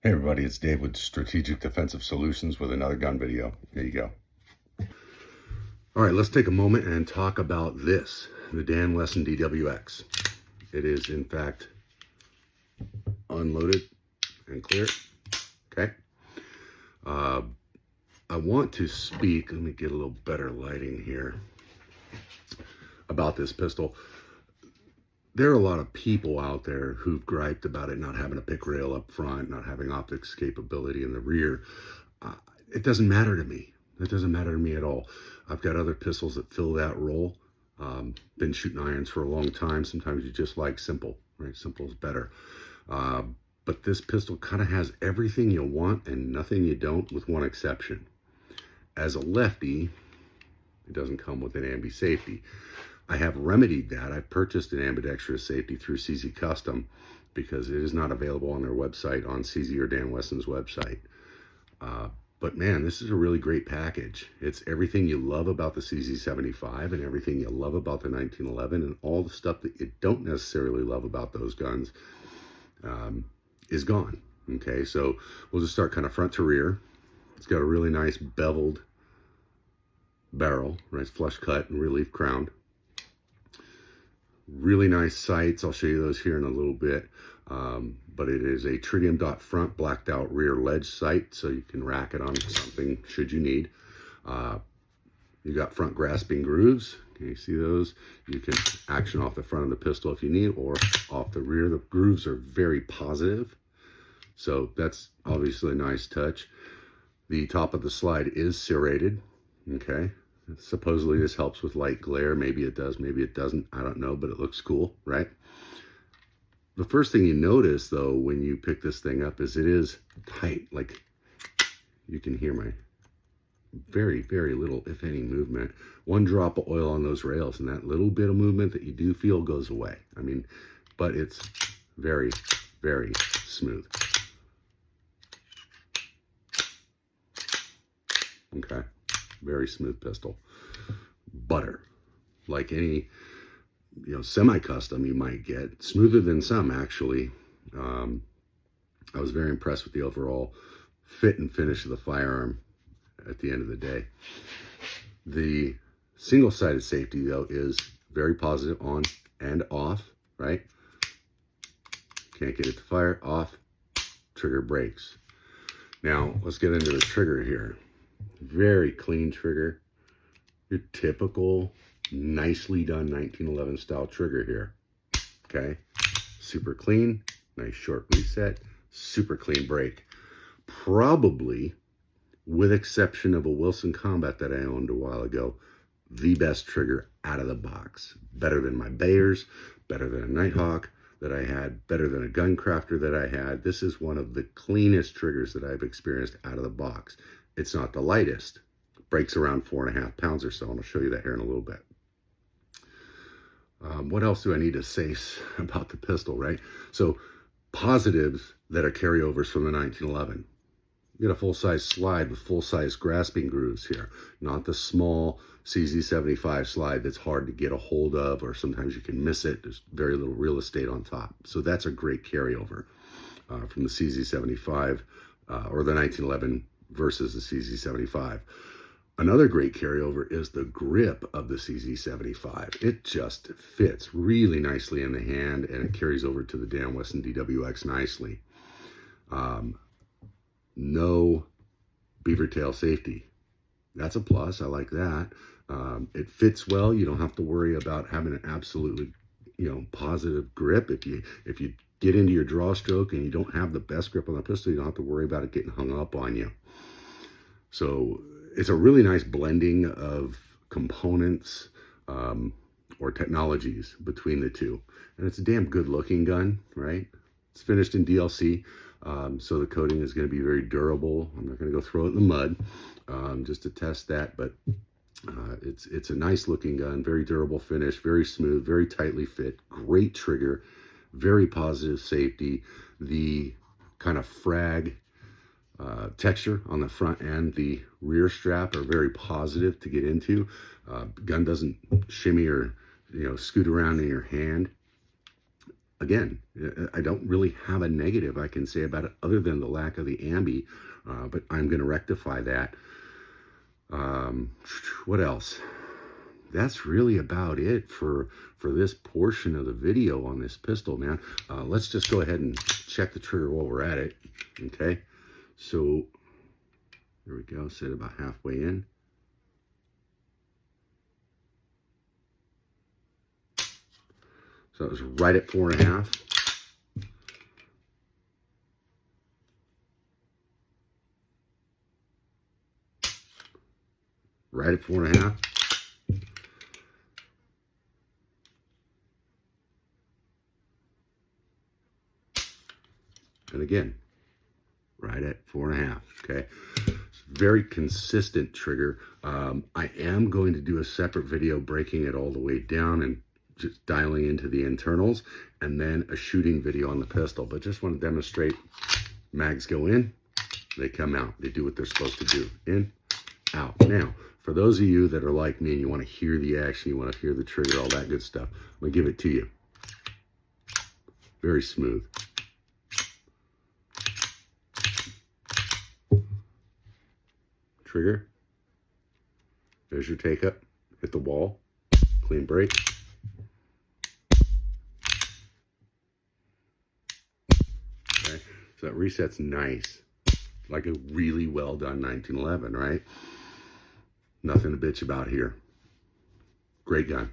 Hey everybody, it's Dave with Strategic Defensive Solutions with another gun video. Here you go. All right, let's take a moment and talk about this, the Wesson DWX. It is in fact unloaded and clear. Okay. I want to speak, let me get a little better lighting here, about this pistol. There are a lot of people out there who've griped about it not having a pick rail up front, not having optics capability in the rear. It doesn't matter to me. It doesn't matter to me at all. I've got other pistols that fill that role. Been shooting irons for a long time. Sometimes you just like simple, right? Simple is better. But this pistol kind of has everything you want and nothing you don't, with one exception. As a lefty, it doesn't come with an ambi safety. I have remedied that. I purchased an ambidextrous safety through CZ Custom because it is not available on their website, on CZ or Dan Wesson's website. But man, this is a really great package. It's everything you love about the CZ75 and everything you love about the 1911, and all the stuff that you don't necessarily love about those guns is gone. Okay, so we'll just start kind of front to rear. It's got a really nice beveled barrel, right? Flush cut and relief crowned. Really nice sights. I'll show you those here in a little bit. But it is a tritium dot front blacked out rear ledge sight, so you can rack it on something should you need. You got front grasping grooves. Can you see those? You can action off the front of the pistol if you need, or off the rear. The grooves are very positive, so that's obviously a nice touch. The top of the slide is serrated. Okay. Supposedly this helps with light glare. Maybe it does, maybe it doesn't. I don't know, but it looks cool, right? The first thing you notice, though, when you pick this thing up is it is tight. Like, you can hear my very, very little, if any, movement. One drop of oil on those rails, and that little bit of movement that you do feel goes away. I mean, but it's very, very smooth. Okay. Very smooth pistol. Butter, like any, semi-custom you might get. Smoother than some, actually. I was very impressed with the overall fit and finish of the firearm at the end of the day. The single-sided safety, though, is very positive on and off, right? Can't get it to fire, off, trigger breaks. Now, let's get into the trigger here. Very clean trigger. Your typical, nicely done 1911 style trigger here. Okay. Super clean. Nice short reset. Super clean break. Probably, with exception of a Wesson Compact that I owned a while ago, the best trigger out of the box. Better than my Bayers, better than a Nighthawk that I had, better than a Guncrafter that I had. This is one of the cleanest triggers that I've experienced out of the box. It's not the lightest. It breaks around 4.5 pounds or so, and I'll show you that here in a little bit. What else do I need to say about the pistol, right? So, positives that are carryovers from the 1911. You get a full-size slide with full-size grasping grooves here, not the small CZ75 slide that's hard to get a hold of, or sometimes you can miss it. There's very little real estate on top. So that's a great carryover from the CZ75 or the 1911 versus the CZ75. Another great carryover is the grip of the CZ75. It just fits really nicely in the hand, and it carries over to the Dan Wesson DWX nicely. No beaver tail safety. That's a plus. I like that. It fits well. You don't have to worry about having an absolutely, positive grip. If you get into your draw stroke and you don't have the best grip on the pistol, you don't have to worry about it getting hung up on you. So it's a really nice blending of components or technologies between the two. And it's a damn good looking gun, right? It's finished in DLC, so the coating is going to be very durable. I'm not going to go throw it in the mud just to test that, but it's a nice looking gun, very durable finish, very smooth, very tightly fit, great trigger, very positive safety. The kind of frag texture on the front and the rear strap are very positive to get into. Gun doesn't shimmy or scoot around in your hand. again, I don't really have a negative I can say about it other than the lack of the ambi, but I'm going to rectify that. What else? That's really about it for this portion of the video on this pistol, man. Let's just go ahead and check the trigger while we're at it. Okay, so there we go, set about halfway in. So it was right at 4.5. Right at 4.5. And again, right at 4.5. Okay, very consistent trigger. I am going to do a separate video breaking it all the way down and just dialing into the internals, and then a shooting video on the pistol. But just want to demonstrate, mags go in, they come out. They do what they're supposed to do. In, out. Now, for those of you that are like me and you want to hear the action, you want to hear the trigger, all that good stuff, I'm going to give it to you. Very smooth. Trigger. There's your take up. Hit the wall. Clean break. Okay. So that reset's nice. Like a really well done 1911, right? Nothing to bitch about here. Great gun.